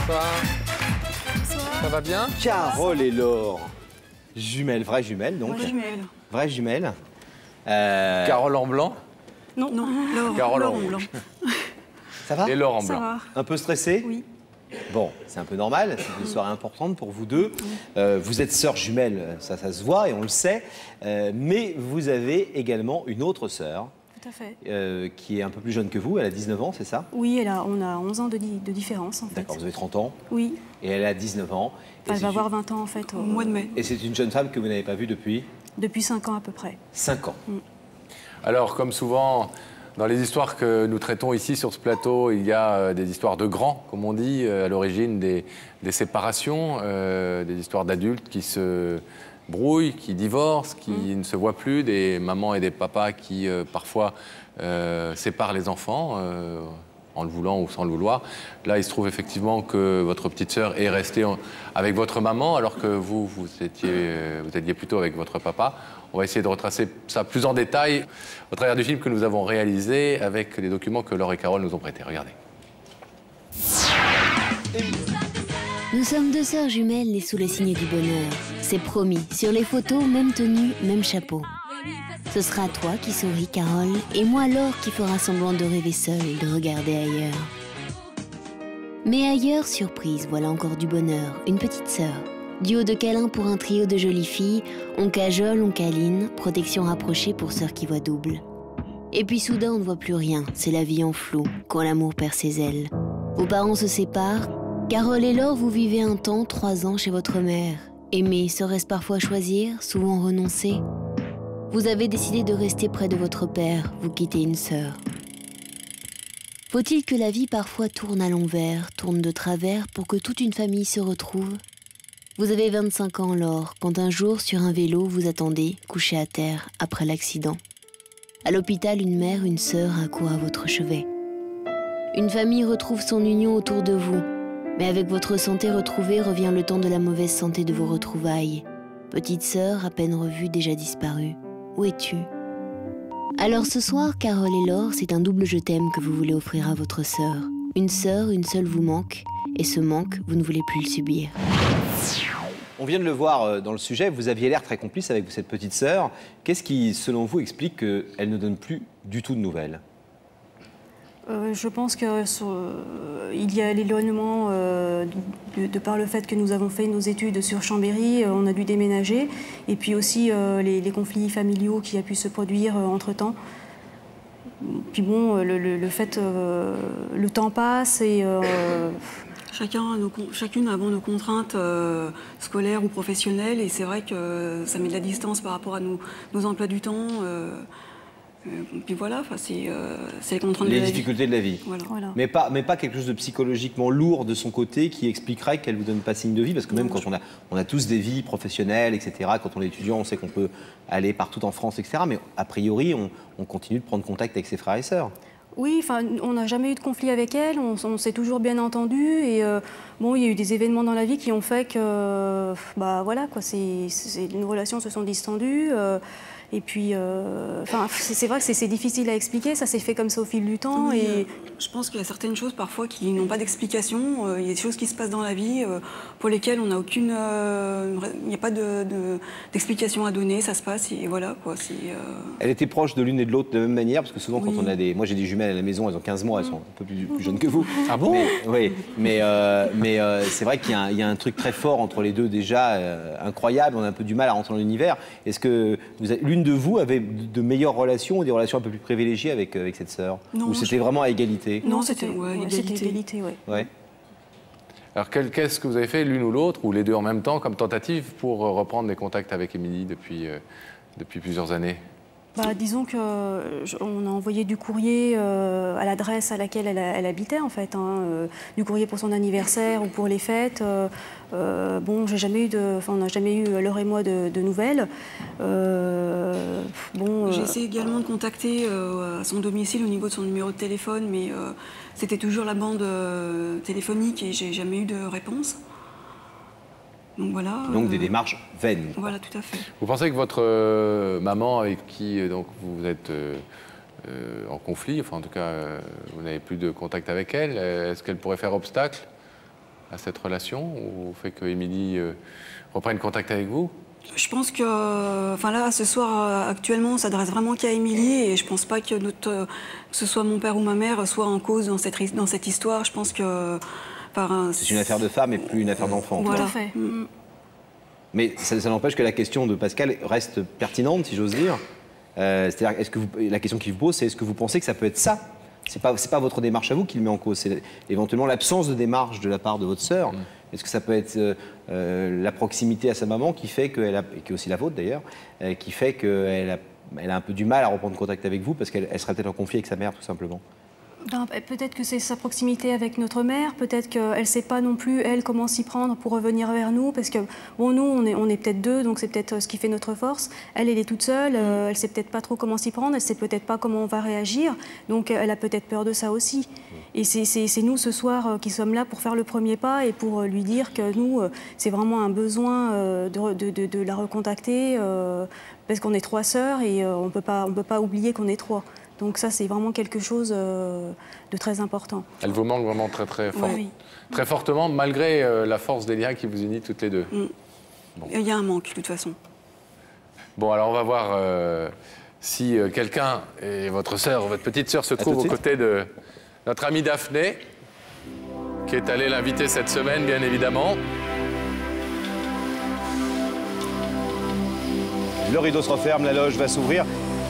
Bonsoir. Ça va bien? Carole et Laure. Jumelles, vraies jumelles donc. Vraies jumelles. Vraies jumelles. Carole en blanc? Non, Laure. Carole en Laure rouge. Ça va? Et Laure en Ça blanc. va. Un peu stressé? Oui. Bon, c'est un peu normal, c'est une soirée importante pour vous deux. Vous êtes sœurs jumelles, ça se voit et on le sait. Mais vous avez également une autre sœur Tout à fait. qui est un peu plus jeune que vous, elle a 19 ans, c'est ça? Oui, on a 11 ans de différence en fait. D'accord, vous avez 30 ans Oui. et elle a 19 ans. Enfin, elle va avoir 20 ans en fait. Au mois de mai. Et c'est une jeune femme que vous n'avez pas vue depuis Depuis 5 ans à peu près. 5 ans. Alors, comme souvent, dans les histoires que nous traitons ici sur ce plateau, il y a des histoires de grands, comme on dit, à l'origine des séparations, des histoires d'adultes qui se brouillent, qui divorcent, qui ne se voient plus, des mamans et des papas qui parfois séparent les enfants. En le voulant ou sans le vouloir. Là, il se trouve effectivement que votre petite sœur est restée avec votre maman, alors que vous étiez plutôt avec votre papa. On va essayer de retracer ça plus en détail au travers du film que nous avons réalisé avec les documents que Laure et Carole nous ont prêtés. Regardez. Nous sommes deux sœurs jumelles nées sous le signe du bonheur. C'est promis, sur les photos, même tenue, même chapeau. Ce sera toi qui souris, Carole, et moi, Laure, qui fera semblant de rêver seule, de regarder ailleurs. Mais ailleurs, surprise, voilà encore du bonheur, une petite sœur. Duo de câlins pour un trio de jolies filles, on cajole, on câline, protection rapprochée pour sœurs qui voient double. Et puis soudain, on ne voit plus rien, c'est la vie en flou, quand l'amour perd ses ailes. Vos parents se séparent, Carole et Laure, vous vivez un temps, 3 ans chez votre mère. Aimer, serait-ce parfois choisir, souvent renoncer? Vous avez décidé de rester près de votre père, vous quittez une sœur. Faut-il que la vie parfois tourne à l'envers, tourne de travers pour que toute une famille se retrouve? Vous avez 25 ans, Laure, quand un jour, sur un vélo, vous attendez, couché à terre, après l'accident. À l'hôpital, une mère, une sœur accourt à votre chevet. Une famille retrouve son union autour de vous, mais avec votre santé retrouvée revient le temps de la mauvaise santé de vos retrouvailles. Petite sœur, à peine revue, déjà disparue. Où es-tu? Alors ce soir, Carole et Laure, c'est un double je t'aime que vous voulez offrir à votre sœur. Une sœur, une seule vous manque, et ce manque, vous ne voulez plus le subir. On vient de le voir dans le sujet, vous aviez l'air très complice avec cette petite sœur. Qu'est-ce qui, selon vous, explique qu'elle ne donne plus du tout de nouvelles? Je pense qu'il y a l'éloignement de par le fait que nous avons fait nos études sur Chambéry, on a dû déménager, et puis aussi les conflits familiaux qui a pu se produire entre-temps. Puis bon, le temps passe et... Chacune avons nos contraintes scolaires ou professionnelles, et c'est vrai que ça met de la distance par rapport à nos emplois du temps. Puis voilà, c'est les contraintes de la vie. Les difficultés de la vie. Voilà. Mais pas quelque chose de psychologiquement lourd de son côté qui expliquerait qu'elle ne vous donne pas signe de vie, parce que même quand on a tous des vies professionnelles, etc., quand on est étudiant, on sait qu'on peut aller partout en France, etc., mais a priori, on continue de prendre contact avec ses frères et sœurs. Oui, enfin, on n'a jamais eu de conflit avec elle, on s'est toujours bien entendu, et bon, il y a eu des événements dans la vie qui ont fait que, bah voilà, quoi, nos relations se sont distendues. Et puis, c'est vrai que c'est difficile à expliquer, ça s'est fait comme ça au fil du temps. Oui, et... je pense qu'il y a certaines choses parfois qui n'ont pas d'explication. Il y a des choses qui se passent dans la vie pour lesquelles on n'a aucune... il n'y a pas d'explication à donner, ça se passe et voilà quoi. Elle était proche de l'une et de l'autre de la même manière, parce que souvent quand Oui. on a des... Moi j'ai des jumelles à la maison, elles ont 15 mois, elles sont un peu plus jeunes que vous. Ah bon? Oui, mais c'est vrai qu'il y a un truc très fort entre les deux déjà, incroyable, on a un peu du mal à rentrer dans l'univers. Est-ce que l'une de vous avait de meilleures relations ou des relations un peu plus privilégiées avec cette sœur? Non, ou c'était vraiment à égalité? Non, c'était égalité, ouais. Ouais. Alors, qu'est-ce que vous avez fait l'une ou l'autre, ou les deux en même temps, comme tentative pour reprendre des contacts avec Émilie depuis plusieurs années? Bah, disons qu'on a envoyé du courrier à l'adresse à laquelle elle habitait, en fait, du courrier pour son anniversaire ou pour les fêtes. Bon, on n'a jamais eu, Laure et moi, de nouvelles. J'ai essayé également de contacter à son domicile au niveau de son numéro de téléphone, mais c'était toujours la bande téléphonique et j'ai jamais eu de réponse. Donc voilà. Donc des démarches vaines. Voilà, tout à fait. Vous pensez que votre maman, avec qui donc, vous êtes en conflit, enfin en tout cas, vous n'avez plus de contact avec elle, est-ce qu'elle pourrait faire obstacle à cette relation ou au fait que Émilie reprenne contact avec vous? Je pense que, enfin là, ce soir, actuellement, on s'adresse vraiment qu'à Émilie et je pense pas que que ce soit mon père ou ma mère soit en cause dans cette histoire. Je pense que... C'est une affaire de femme et plus une affaire d'enfant. Voilà. Tout à fait. Mais ça n'empêche que la question de Pascal reste pertinente, si j'ose dire. C'est-à-dire, la question qu'il vous pose, c'est est-ce que vous pensez que ça peut être ça? C'est pas votre démarche à vous qui le met en cause, c'est éventuellement l'absence de démarche de la part de votre sœur. Est-ce que ça peut être la proximité à sa maman qui fait qu'elle a, et qui est aussi la vôtre d'ailleurs, qui fait qu'elle a un peu du mal à reprendre contact avec vous parce qu'elle serait peut-être en conflit avec sa mère tout simplement? Peut-être que c'est sa proximité avec notre mère, peut-être qu'elle ne sait pas non plus, elle, comment s'y prendre pour revenir vers nous, parce que, bon, nous, on est peut-être deux, donc c'est peut-être ce qui fait notre force. Elle est toute seule, elle ne sait peut-être pas trop comment s'y prendre, elle ne sait peut-être pas comment on va réagir, donc elle a peut-être peur de ça aussi. Et c'est nous, ce soir, qui sommes là pour faire le premier pas et pour lui dire que nous, c'est vraiment un besoin de la recontacter, parce qu'on est 3 sœurs et on ne peut pas oublier qu'on est 3. Donc ça, c'est vraiment quelque chose de très important. Elle vous manque vraiment très très fort. Oui. Très fortement, malgré la force des liens qui vous unit toutes les deux. Bon. Il y a un manque, de toute façon. Bon, alors on va voir si quelqu'un, et votre sœur, votre petite sœur, se trouve aux côtés de notre amie Daphné, qui est allée l'inviter cette semaine, bien évidemment. Le rideau se referme, la loge va s'ouvrir.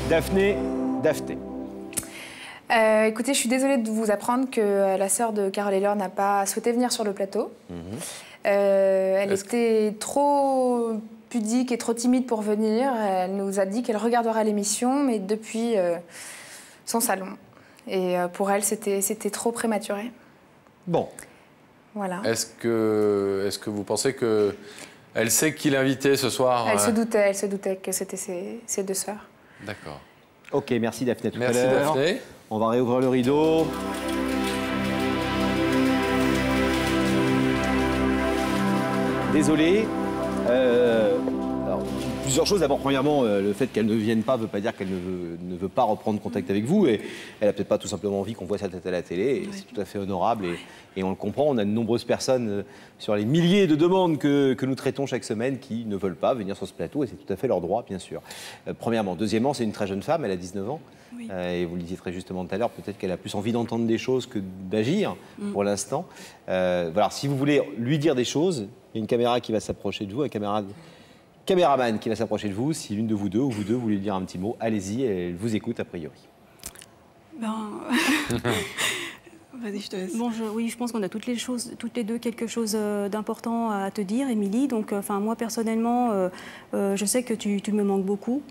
Daphné. Écoutez, je suis désolée de vous apprendre que la sœur de Carole et Laure n'a pas souhaité venir sur le plateau. Elle était trop pudique et trop timide pour venir. Elle nous a dit qu'elle regardera l'émission, mais depuis son salon. Et pour elle, c'était trop prématuré. Bon. Voilà. Est-ce que vous pensez qu'elle sait qui l'invitait ce soir? Elle se doutait que c'était ses 2 sœurs. D'accord. Ok, merci Daphné, à tout à Merci l'heure. Daphné. On va réouvrir le rideau. Désolé. Alors, plusieurs choses. D'abord, premièrement, le fait qu'elle ne vienne pas ne veut pas dire qu'elle ne veut pas reprendre contact avec vous. Et elle n'a peut-être pas tout simplement envie qu'on voit sa tête à la télé. Et c'est tout à fait honorable. Et on le comprend. On a de nombreuses personnes sur les milliers de demandes que nous traitons chaque semaine qui ne veulent pas venir sur ce plateau. Et c'est tout à fait leur droit, bien sûr. Premièrement. Deuxièmement, c'est une très jeune femme. Elle a 19 ans. Oui. Et vous le disiez très justement tout à l'heure, peut-être qu'elle a plus envie d'entendre des choses que d'agir pour l'instant. Voilà, si vous voulez lui dire des choses, il y a une caméra qui va s'approcher de vous, un caméraman qui va s'approcher de vous. Si l'une de vous deux ou vous deux voulez lui dire un petit mot, allez-y, elle vous écoute a priori. Vas-y, je te laisse. Bon, oui, je pense qu'on a toutes les deux quelque chose d'important à te dire, Émilie. Donc, moi, personnellement, je sais que tu me manques beaucoup.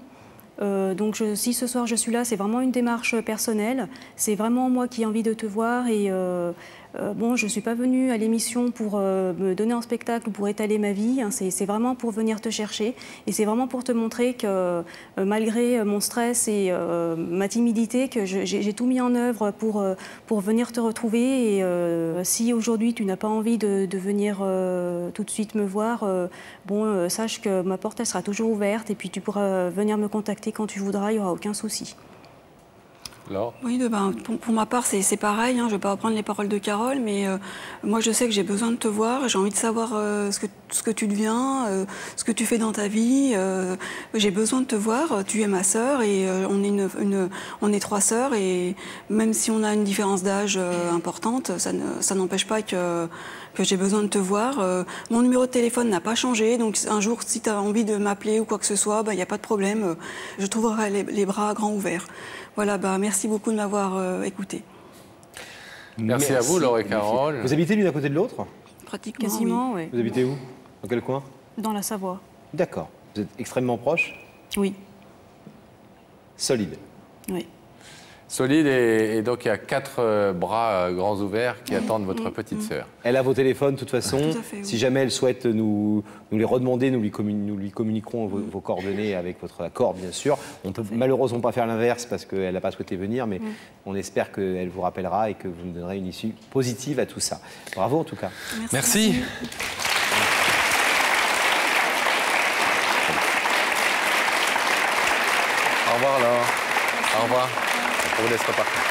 Donc si ce soir je suis là, c'est vraiment une démarche personnelle. C'est vraiment moi qui ai envie de te voir et bon, je ne suis pas venue à l'émission pour me donner un spectacle ou pour étaler ma vie. Hein. C'est vraiment pour venir te chercher et c'est vraiment pour te montrer que malgré mon stress et ma timidité, que j'ai tout mis en œuvre pour venir te retrouver. Et si aujourd'hui tu n'as pas envie de venir tout de suite me voir, bon, sache que ma porte elle sera toujours ouverte et puis tu pourras venir me contacter quand tu voudras, il n'y aura aucun souci. Laure ? Oui, pour ma part, c'est pareil. Hein, je ne vais pas reprendre les paroles de Carole, mais moi, je sais que j'ai besoin de te voir. J'ai envie de savoir ce que tu deviens, ce que tu fais dans ta vie. J'ai besoin de te voir. Tu es ma sœur et on est 3 sœurs. Et même si on a une différence d'âge importante, ça n'empêche pas que j'ai besoin de te voir. Mon numéro de téléphone n'a pas changé, donc un jour, si tu as envie de m'appeler ou quoi que ce soit, il n'y a pas de problème. Je trouverai les bras grands ouverts. Voilà, merci beaucoup de m'avoir écouté. Merci à vous, Laure et Carole. Vous habitez l'une à côté de l'autre? Pratiquement, Quasiment, oui. oui. Vous habitez où? Dans quel coin? Dans la Savoie. D'accord. Vous êtes extrêmement proche? Oui. Solide. Oui. Solide et donc il y a 4 bras grands ouverts qui attendent votre petite sœur. Elle a vos téléphones de toute façon. Tout à fait, oui. Si jamais elle souhaite nous les redemander, nous lui communiquerons vos coordonnées avec votre accord, bien sûr. On ne peut malheureusement pas faire l'inverse parce qu'elle n'a pas souhaité venir, mais on espère qu'elle vous rappellera et que vous nous donnerez une issue positive à tout ça. Bravo en tout cas. Merci. Au revoir, Laure. Au revoir. On vous laisse repartir.